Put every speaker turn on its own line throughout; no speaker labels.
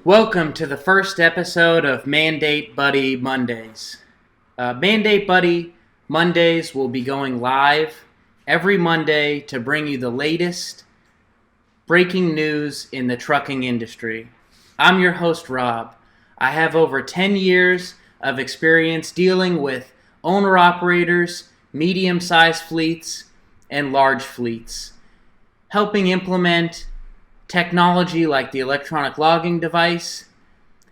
Welcome to the first episode of Mandate Buddy Mondays. Mandate Buddy Mondays will be going live every Monday to bring you the latest breaking news in the trucking industry. I'm your host, Rob. I have over 10 years of experience dealing with owner-operators, medium-sized fleets, and large fleets, helping implement technology like the electronic logging device,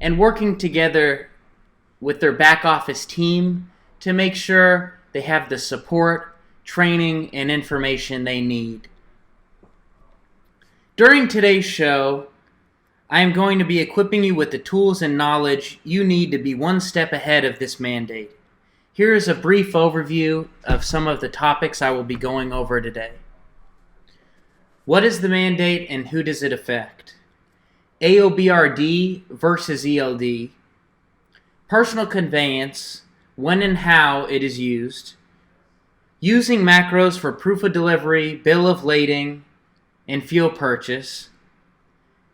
and working together with their back office team to make sure they have the support, training, and information they need. During today's show, I am going to be equipping you with the tools and knowledge you need to be one step ahead of this mandate. Here is a brief overview of some of the topics I will be going over today. What is the mandate and who does it affect? AOBRD versus ELD. Personal conveyance, when and how it is used. Using macros for proof of delivery, bill of lading, and fuel purchase.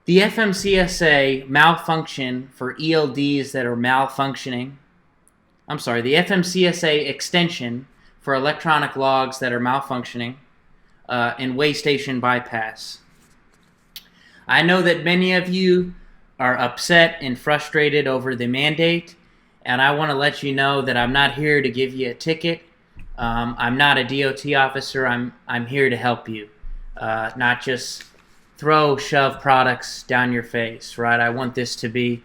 The FMCSA malfunction for ELDs that are malfunctioning. The FMCSA extension for electronic logs that are malfunctioning. And weigh station bypass. I know that many of you are upset and frustrated over the mandate, and I want to let you know that I'm not here to give you a ticket. I'm not a DOT officer. I'm here to help you, not just shove products down your face, right? I want this to be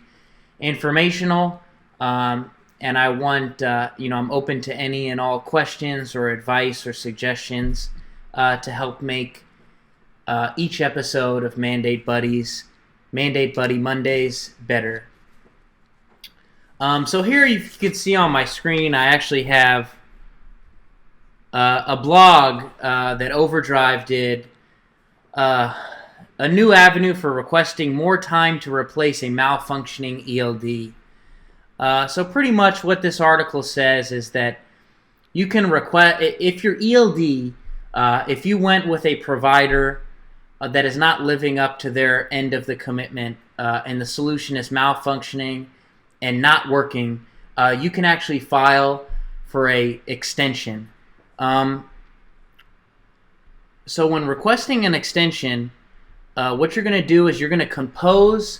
informational, and I want, I'm open to any and all questions or advice or suggestions to help make each episode of Mandate Buddy Mondays better. So here you can see on my screen, I actually have a blog that Overdrive did, a new avenue for requesting more time to replace a malfunctioning ELD. So pretty much what this article says is that you can request, if your ELD, if you went with a provider that is not living up to their end of the commitment and the solution is malfunctioning and not working, you can actually file for a extension. So when requesting an extension, what you're going to do is you're going to compose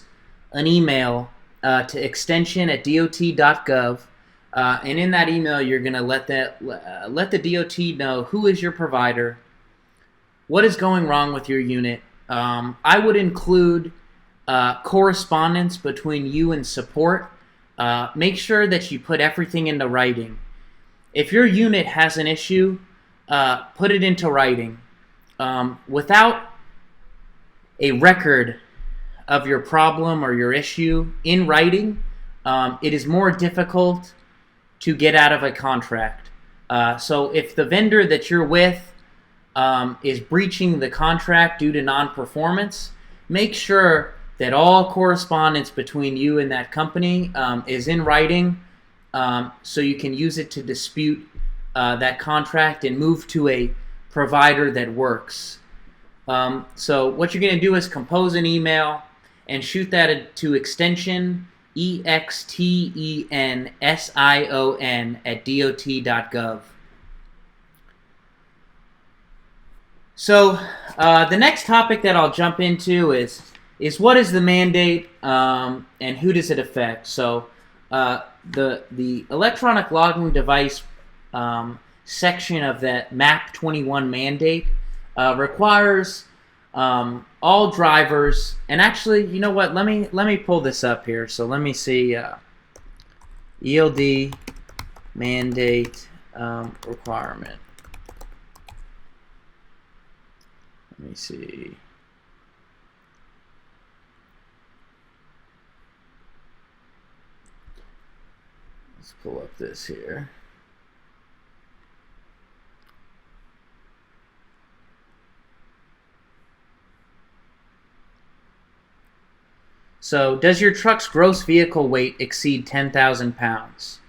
an email to extension@dot.gov. And in that email, you're going to let the DOT know who is your provider, what is going wrong with your unit. I would include correspondence between you and support. Make sure that you put everything into writing. If your unit has an issue, put it into writing. Without a record of your problem or your issue in writing, it is more difficult to get out of a contract. So if the vendor that you're with is breaching the contract due to non-performance, make sure that all correspondence between you and that company is in writing, so you can use it to dispute that contract and move to a provider that works. So what you're going to do is compose an email and shoot that to extension extension@dot.gov. So the next topic that I'll jump into is what is the mandate and who does it affect? So the electronic logging device section of that MAP 21 mandate requires all drivers, and actually, you know what? Let me pull this up here. So let me see. ELD mandate requirement. Let me see. Let's pull up this here. So, does your truck's gross vehicle weight exceed 10,000 pounds?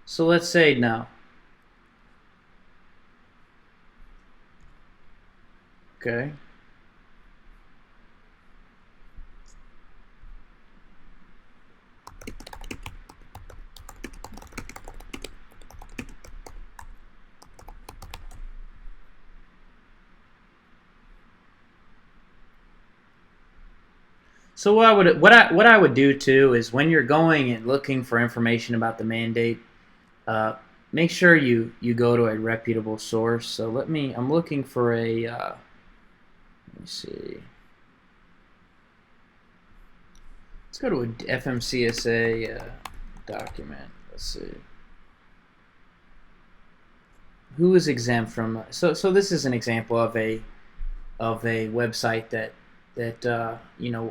So let's say no. Okay. So what I would do too is when you're going and looking for information about the mandate, make sure you go to a reputable source. So I'm looking for a let me see. Let's go to a FMCSA document. Let's see. Who is exempt from? So this is an example of a website that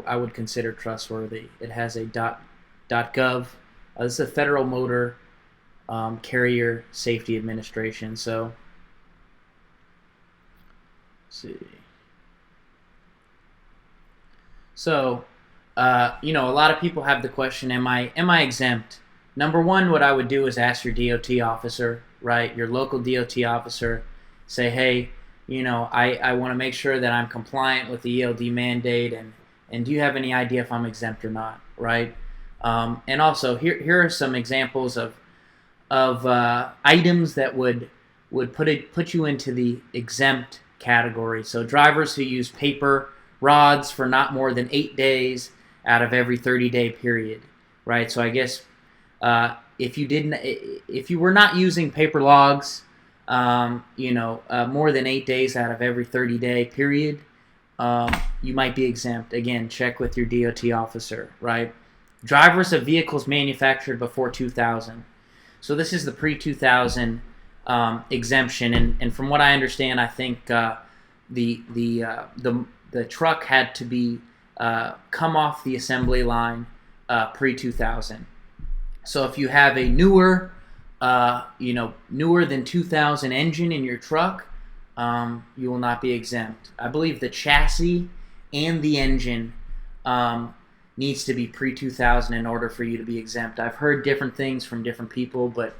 I would consider trustworthy. It has a .gov. This is a Federal Motor Carrier Safety Administration. So let's see. So a lot of people have the question: Am I exempt? Number one, what I would do is ask your DOT officer, right? Your local DOT officer. Say, hey, I want to make sure that I'm compliant with the ELD mandate, and do you have any idea if I'm exempt or not, right? And also, here are some examples of items that would put you into the exempt category. So drivers who use paper rods for not more than 8 days out of every 30-day period, right? So I guess if you were not using paper logs, more than 8 days out of every 30-day period, you might be exempt. Again, check with your DOT officer, right? Drivers of vehicles manufactured before 2000. So this is the pre-2000 exemption, and from what I understand, I think the truck had to be come off the assembly line pre-2000. So if you have a newer than 2000 engine in your truck, you will not be exempt. I believe the chassis and the engine needs to be pre-2000 in order for you to be exempt. I've heard different things from different people, but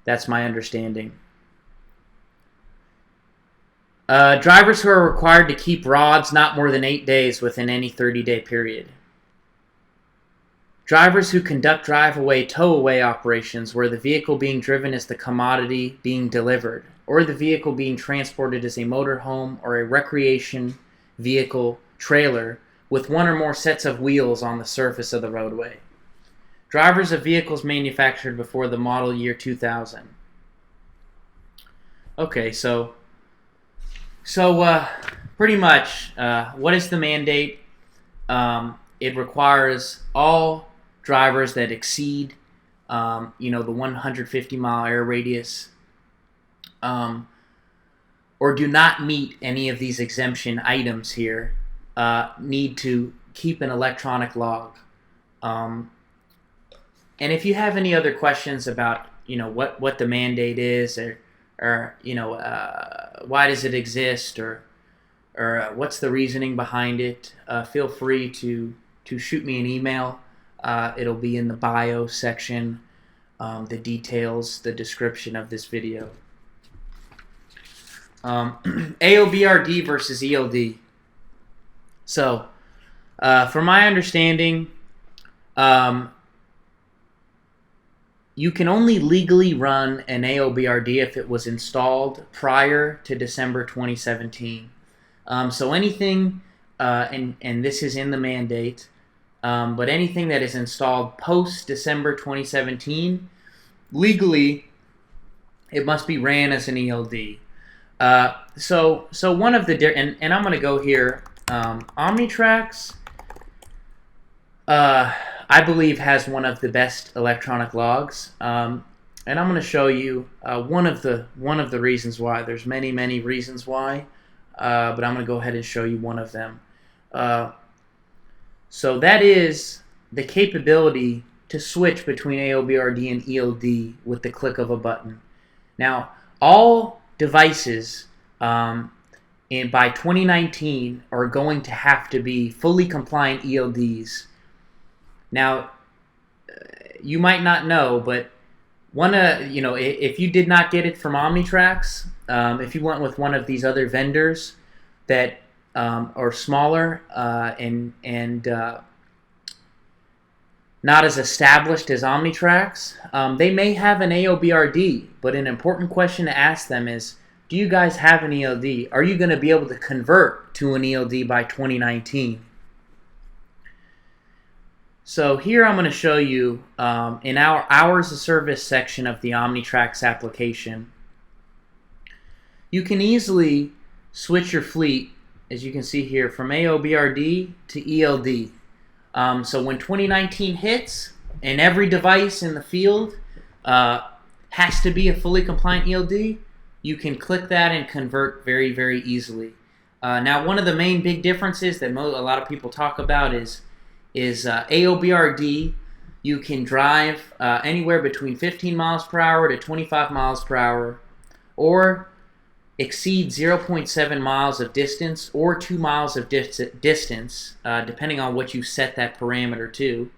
that's my understanding. Drivers who are required to keep rods not more than 8 days within any 30-day period. Drivers who conduct drive-away, tow-away operations where the vehicle being driven is the commodity being delivered, or the vehicle being transported as a motorhome or a recreation vehicle trailer with one or more sets of wheels on the surface of the roadway. Drivers of vehicles manufactured before the model year 2000. Okay, so pretty much, what is the mandate? It requires all drivers that exceed, the 150-mile air radius, or do not meet any of these exemption items here, need to keep an electronic log. And if you have any other questions about, what the mandate is, or why does it exist, or what's the reasoning behind it, feel free to shoot me an email. It'll be in the bio section, the details, the description of this video. AOBRD versus ELD. So, from my understanding, you can only legally run an AOBRD if it was installed prior to December 2017. So anything, and this is in the mandate, but anything that is installed post-December 2017, legally, it must be ran as an ELD. So one of the, and I'm going to go here, Omnitrax, I believe has one of the best electronic logs, and I'm going to show you one of the reasons why. There's many reasons why, but I'm going to go ahead and show you one of them. So that is the capability to switch between AOBRD and ELD with the click of a button. Now, all devices by 2019 are going to have to be fully compliant ELDs. Now, you might not know, but if you did not get it from Omnitrax, if you went with one of these other vendors that are smaller and not as established as Omnitrax, they may have an AOBRD, but an important question to ask them is, do you guys have an ELD? Are you going to be able to convert to an ELD by 2019? So here I'm going to show you in our hours of service section of the OmniTrax application, you can easily switch your fleet, as you can see here, from AOBRD to ELD. So when 2019 hits and every device in the field has to be a fully compliant ELD, you can click that and convert very, very easily. Now, one of the main big differences that a lot of people talk about is AOBRD. You can drive anywhere between 15 miles per hour to 25 miles per hour, or exceed 0.7 miles of distance or 2 miles of distance, depending on what you set that parameter to,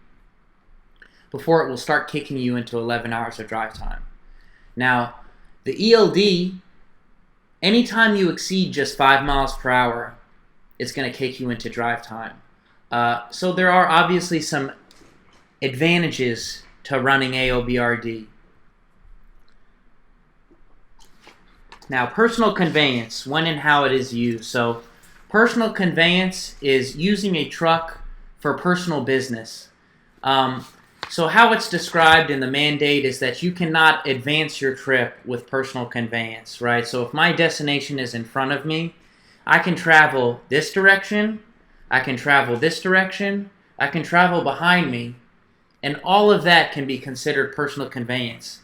before it will start kicking you into 11 hours of drive time. Now, the ELD, anytime you exceed just 5 miles per hour, it's going to kick you into drive time. So there are obviously some advantages to running AOBRD. Now, personal conveyance, when and how it is used. So, personal conveyance is using a truck for personal business. So how it's described in the mandate is that you cannot advance your trip with personal conveyance, right? So if my destination is in front of me, I can travel this direction, I can travel this direction, I can travel behind me, and all of that can be considered personal conveyance.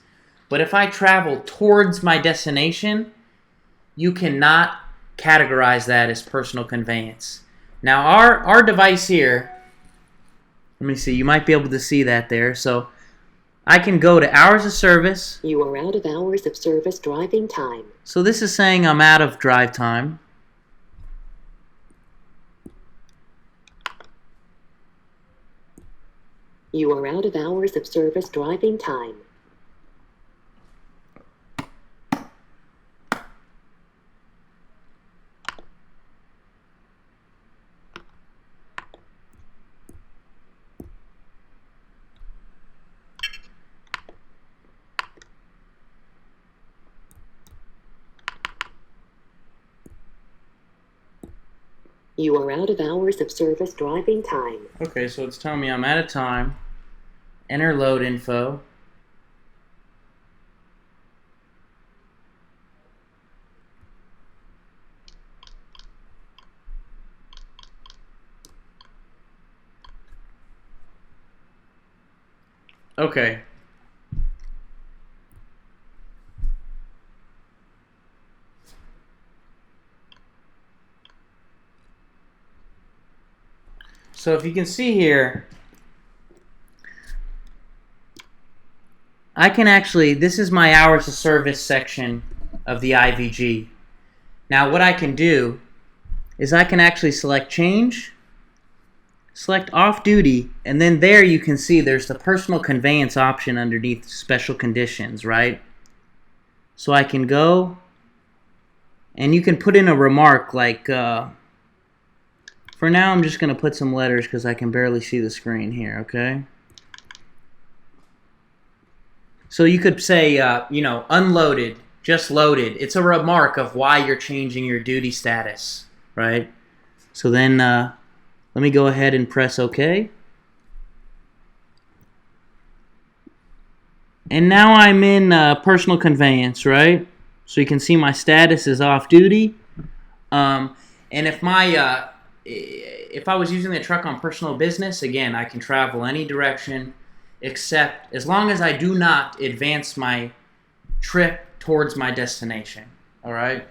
But if I travel towards my destination, you cannot categorize that as personal conveyance. Now our device here, let me see, you might be able to see that there. So I can go to hours of service.
You are out of hours of service driving time.
So this is saying I'm out of drive time.
You are out of hours of service driving time. You are out of hours of service driving time.
Okay, so it's telling me I'm out of time. Enter load info. Okay. So if you can see here, I can actually, this is my hours of service section of the IVG. Now what I can do is I can actually select change, select off duty, and then there you can see there's the personal conveyance option underneath special conditions, right? So I can go and you can put in a remark like, for now I'm just going to put some letters because I can barely see the screen here, okay? So you could say, you know, unloaded, just loaded. It's a remark of why you're changing your duty status, right? So then let me go ahead and press OK. And now I'm in personal conveyance, right? So you can see my status is off duty. And if my if I was using the truck on personal business, again, I can travel any direction, except as long as I do not advance my trip towards my destination. All right?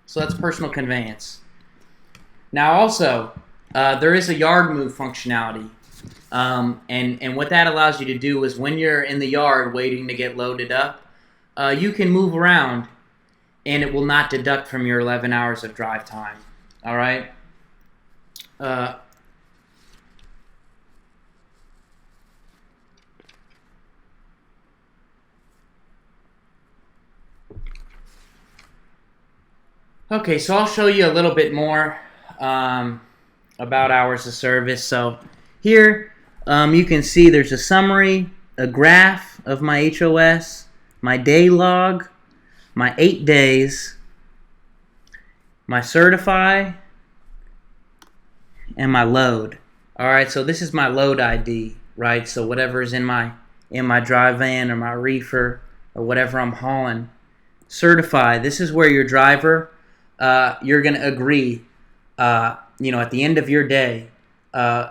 So that's personal conveyance. Now also, there is a yard move functionality. And what that allows you to do is when you're in the yard waiting to get loaded up, you can move around and it will not deduct from your 11 hours of drive time. All right? Okay, so I'll show you a little bit more about hours of service. So here you can see there's a summary, a graph of my HOS, my day log, my 8 days, my certify, and my load. All right, so this is my load ID, right? So whatever is in my dry van or my reefer or whatever I'm hauling. Certify. This is where your driver, you're gonna agree. At the end of your day,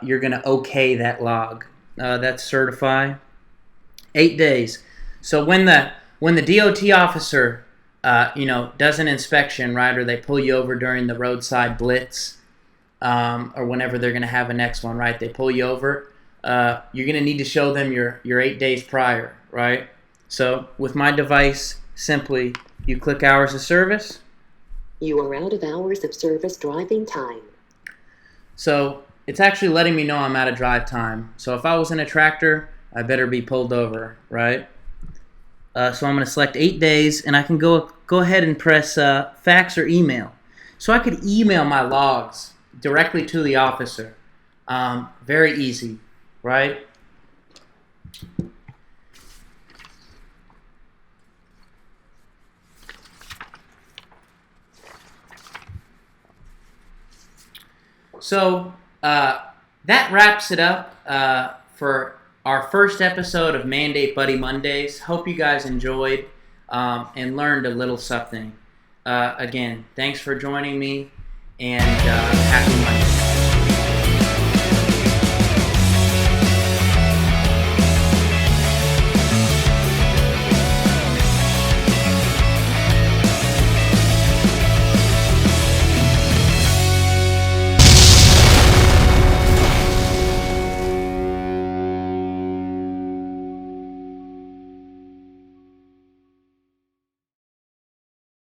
you're gonna okay that log. That's certify. 8 days. So when the DOT officer, does an inspection, right, or they pull you over during the roadside blitz, or whenever they're going to have a next one, right? They pull you over. You're going to need to show them your 8 days prior, right? So with my device, simply you click hours of service.
You are out of hours of service driving time.
So it's actually letting me know I'm out of drive time. So if I was in a tractor, I better be pulled over, right? So I'm going to select 8 days, and I can go ahead and press fax or email. So I could email my logs directly to the officer. Very easy, right? So that wraps it up for our first episode of Mandate Buddy Mondays. Hope you guys enjoyed and learned a little something. Again, thanks for joining me, and happy Monday.